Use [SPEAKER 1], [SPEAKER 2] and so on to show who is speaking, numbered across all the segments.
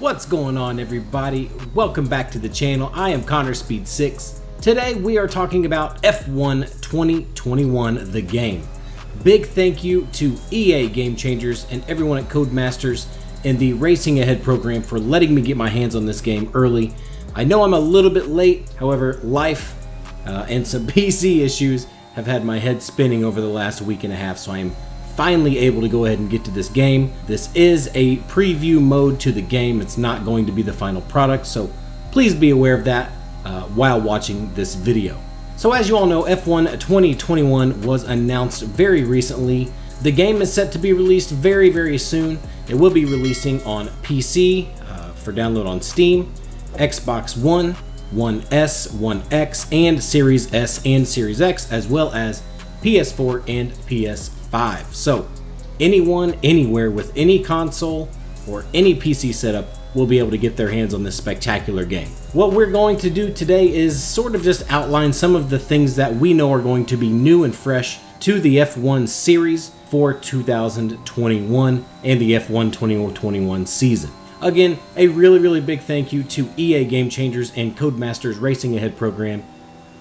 [SPEAKER 1] What's going on, everybody? Welcome back to the channel. I am Connor Speed 6. Today we are talking about F1 2021, the game. Big thank you to EA Game Changers and everyone at Codemasters and the Racing Ahead program for letting me get my hands on this game early. I know I'm a little bit late, however, life and some PC issues have had my head spinning over the last week and a half, so I am finally able to go ahead and get to this game. This is a preview mode to the game. It's not going to be the final product, so please be aware of that while watching this video. So as you all know, F1 2021 was announced very recently. The game is set to be released very soon. It will be releasing on PC for download on Steam, Xbox One, One S, One X, and Series S and Series X, as well as PS4 and PS5. So anyone, anywhere with any console or any PC setup will be able to get their hands on this spectacular game. What we're going to do today is sort of just outline some of the things that we know are going to be new and fresh to the F1 series for 2021 and the F1 2021 season. Again, a really big thank you to EA Game Changers and Codemasters Racing Ahead program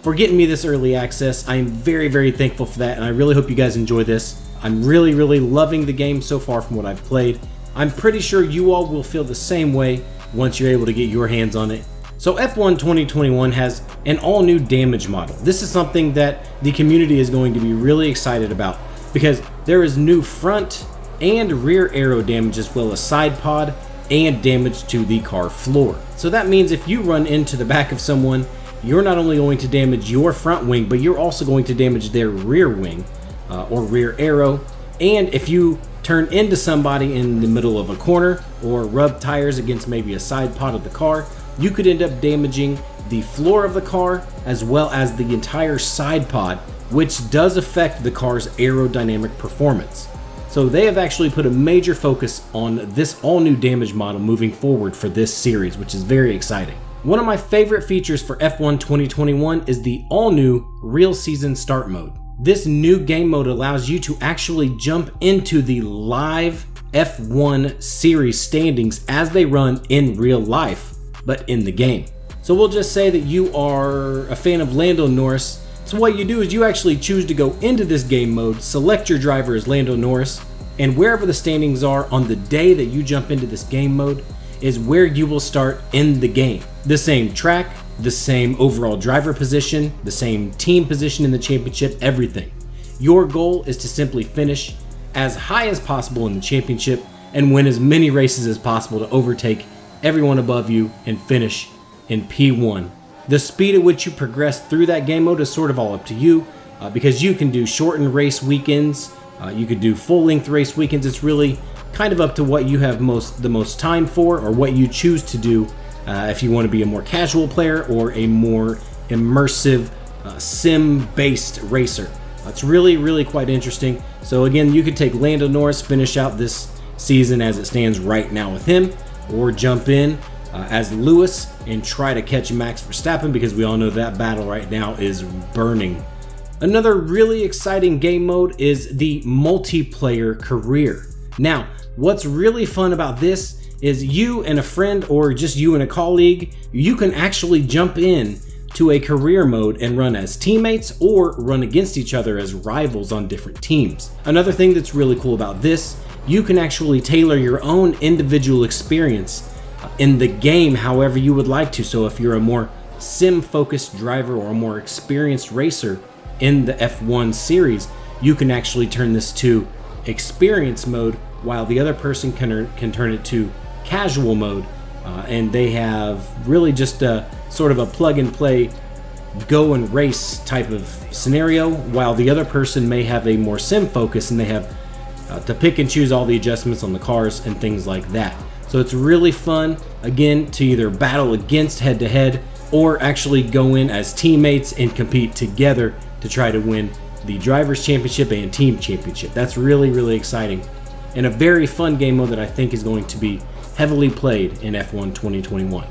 [SPEAKER 1] for getting me this early access. I am very thankful for that, and I really hope you guys enjoy this. I'm really loving the game so far from what I've played. I'm pretty sure you all will feel the same way once you're able to get your hands on it. So F1 2021 has an all-new damage model. This is something that the community is going to be really excited about because there is new front and rear aero damage, as well as side pod and damage to the car floor. So that means if you run into the back of someone, you're not only going to damage your front wing, but you're also going to damage their rear wing or rear aero. And if you turn into somebody in the middle of a corner or rub tires against maybe a side pod of the car, you could end up damaging the floor of the car as well as the entire side pod, which does affect the car's aerodynamic performance. So they have actually put a major focus on this all-new damage model moving forward for this series, which is very exciting. One of my favorite features for F1 2021 is the all-new Real Season Start mode. This new game mode allows you to actually jump into the live F1 series standings as they run in real life, but in the game. So we'll just say that you are a fan of Lando Norris. So what you do is you actually choose to go into this game mode, select your driver as Lando Norris, and wherever the standings are on the day that you jump into this game mode is where you will start in the game. The same track, the same overall driver position, the same team position in the championship, everything. Your goal is to simply finish as high as possible in the championship and win as many races as possible to overtake everyone above you and finish in P1. The speed at which you progress through that game mode is sort of all up to you because you can do shortened race weekends, you could do full-length race weekends. It's really kind of up to what you have the most time for, or what you choose to do if you want to be a more casual player or a more immersive sim-based racer. It's really quite interesting. So again, you could take Lando Norris, finish out this season as it stands right now with him, or jump in as Lewis and try to catch Max Verstappen, because we all know that battle right now is burning. Another really exciting game mode is the multiplayer career. Now, what's really fun about this is you and a friend, or just you and a colleague, you can actually jump in to a career mode and run as teammates or run against each other as rivals on different teams. Another thing that's really cool about this, you can actually tailor your own individual experience in the game however you would like to. So if you're a more sim-focused driver or a more experienced racer in the F1 series, you can actually turn this to experience mode, while the other person can turn it to casual mode, and they have really just a sort of a plug and play go and race type of scenario, while the other person may have a more sim focus and they have to pick and choose all the adjustments on the cars and things like that. So it's really fun, again, to either battle against head to head or actually go in as teammates and compete together to try to win the Drivers' Championship and Team Championship. That's really exciting, and a very fun game mode that I think is going to be heavily played in F1 2021.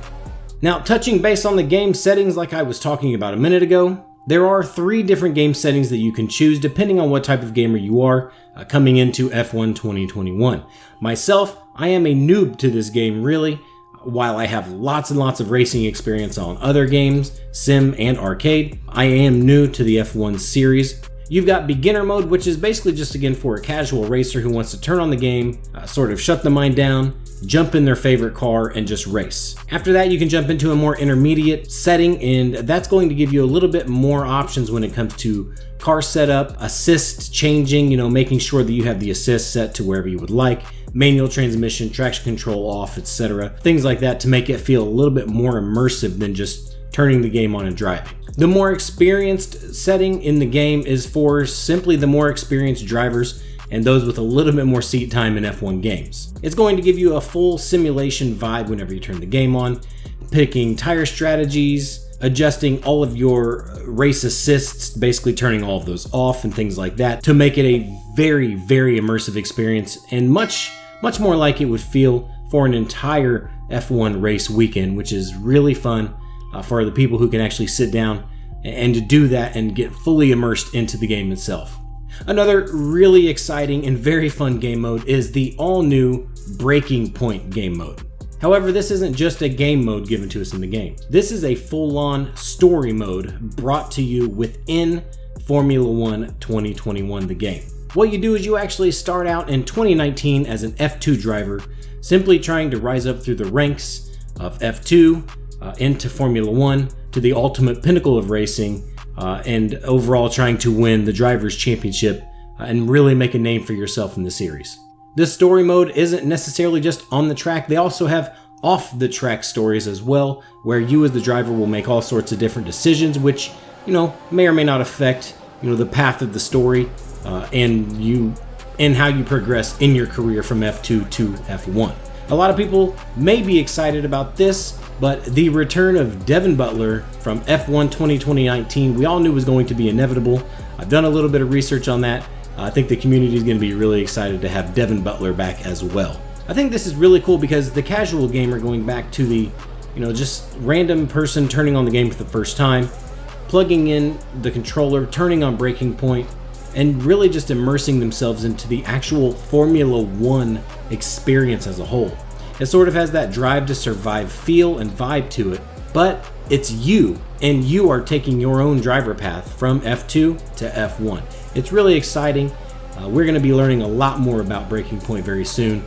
[SPEAKER 1] Now, touching base on the game settings like I was talking about a minute ago, there are 3 different game settings that you can choose depending on what type of gamer you are coming into F1 2021. Myself, I am a noob to this game really. while I have lots and lots of racing experience on other games, sim and arcade, I am new to the F1 series. You've got beginner mode, which is basically just again for a casual racer who wants to turn on the game, sort of shut the mind down, jump in their favorite car and just race. After that, you can jump into a more intermediate setting, and that's going to give you a little bit more options when it comes to car setup, assist changing, making sure that you have the assist set to wherever you would like, manual transmission, traction control off, etc. Things like that to make it feel a little bit more immersive than just turning the game on and driving. The more experienced setting in the game is for simply the more experienced drivers and those with a little bit more seat time in F1 games. It's going to give you a full simulation vibe whenever you turn the game on, picking tire strategies, adjusting all of your race assists, basically turning all of those off and things like that to make it a very, very immersive experience and much more like it would feel for an entire F1 race weekend, which is really fun for the people who can actually sit down and to do that and get fully immersed into the game itself. Another really exciting and very fun game mode is the all-new Breaking Point game mode. However, this isn't just a game mode given to us in the game. This is a full-on story mode brought to you within Formula 1 2021, the game. What you do is you actually start out in 2019 as an F2 driver, simply trying to rise up through the ranks of F2 into Formula 1 to the ultimate pinnacle of racing, and overall trying to win the Drivers' Championship and really make a name for yourself in the series. This story mode isn't necessarily just on the track. They also have off-the-track stories as well, where you as the driver will make all sorts of different decisions, which, may or may not affect, the path of the story and how you progress in your career from F2 to F1. A lot of people may be excited about this, but the return of Devon Butler from F1 2019, we all knew was going to be inevitable. I've done a little bit of research on that. I think the community is going to be really excited to have Devon Butler back as well. I think this is really cool because the casual gamer going back to the, just random person turning on the game for the first time, plugging in the controller, turning on Breaking Point, and really just immersing themselves into the actual Formula 1 experience as a whole. It sort of has that drive to survive feel and vibe to it, but it's you, and you are taking your own driver path from F2 to F1. It's really exciting. We're going to be learning a lot more about Breaking Point very soon,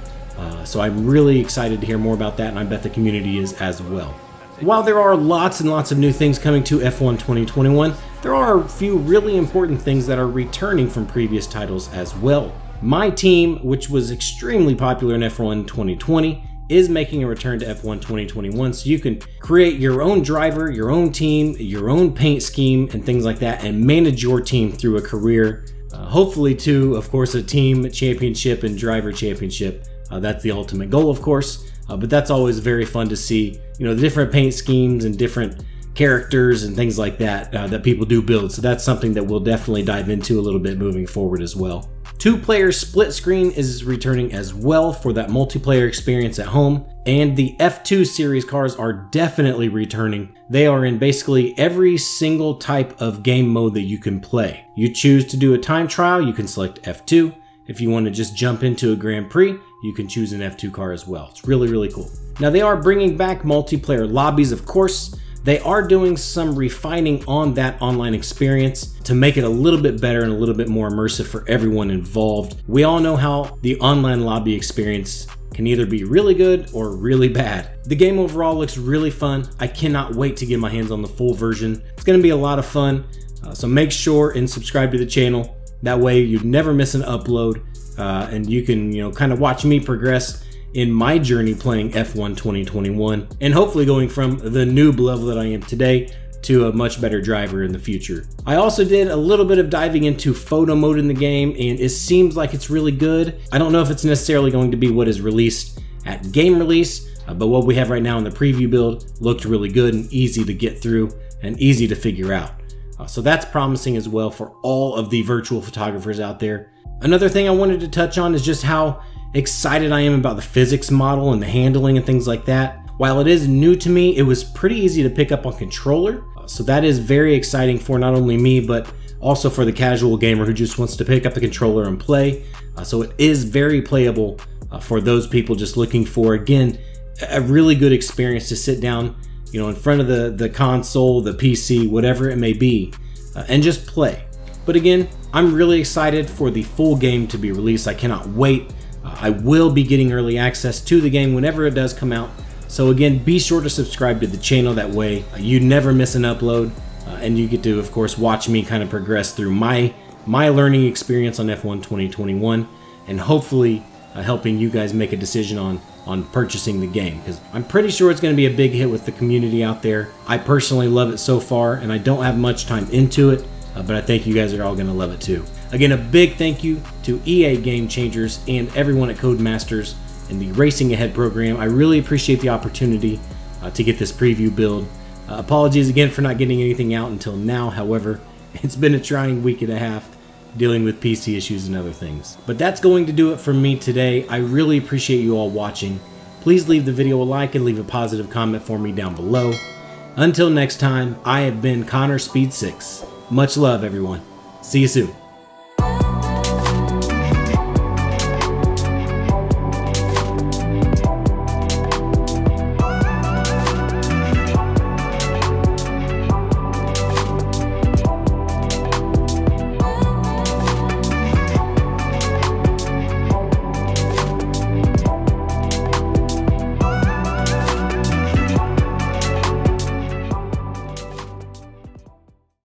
[SPEAKER 1] so I'm really excited to hear more about that, and I bet the community is as well. While there are lots and lots of new things coming to F1 2021, there are a few really important things that are returning from previous titles as well. My team, which was extremely popular in F1 2020, is making a return to F1 2021, so you can create your own driver, your own team, your own paint scheme, and things like that, and manage your team through a career, hopefully to, of course, a team championship and driver championship. That's the ultimate goal, of course, but that's always very fun to see, the different paint schemes and different characters and things like that that people do build. So that's something that we'll definitely dive into a little bit moving forward as well. 2-player split screen is returning as well for that multiplayer experience at home, and the F2 series cars are definitely returning. They are in basically every single type of game mode that you can play. You choose to do a time trial, you can select F2. If you want to just jump into a Grand Prix, you can choose an F2 car as well. It's really, really cool. Now they are bringing back multiplayer lobbies, of course. They are doing some refining on that online experience to make it a little bit better and a little bit more immersive for everyone involved. We all know how the online lobby experience can either be really good or really bad. The game overall looks really fun. I cannot wait to get my hands on the full version. It's going to be a lot of fun. So make sure and subscribe to the channel. That way you never miss an upload, and you can, kind of watch me progress in my journey playing F1 2021, and hopefully going from the noob level that I am today to a much better driver in the future. I also did a little bit of diving into photo mode in the game, and it seems like it's really good. I don't know if it's necessarily going to be what is released at game release, but what we have right now in the preview build looked really good and easy to get through and easy to figure out. So that's promising as well for all of the virtual photographers out there. Another thing I wanted to touch on is just how excited I am about the physics model and the handling and things like that. While it is new to me, it was pretty easy to pick up on controller. So that is very exciting for not only me, but also for the casual gamer who just wants to pick up the controller and play. So it is very playable for those people just looking for, again, a really good experience to sit down, in front of the console, the PC, whatever it may be, and just play. But again, I'm really excited for the full game to be released. I cannot wait. I will be getting early access to the game whenever it does come out. So again, be sure to subscribe to the channel. That way you never miss an upload, and you get to, of course, watch me kind of progress through my learning experience on F1 2021, and hopefully helping you guys make a decision on purchasing the game, because I'm pretty sure it's going to be a big hit with the community out there. I personally love it so far, and I don't have much time into it, but I think you guys are all going to love it too. Again, a big thank you to EA Game Changers and everyone at Codemasters and the Racing Ahead program. I really appreciate the opportunity to get this preview build. Apologies again for not getting anything out until now. However, it's been a trying week and a half dealing with PC issues and other things. But that's going to do it for me today. I really appreciate you all watching. Please leave the video a like and leave a positive comment for me down below. Until next time, I have been Connor Speed 6. Much love, everyone. See you soon.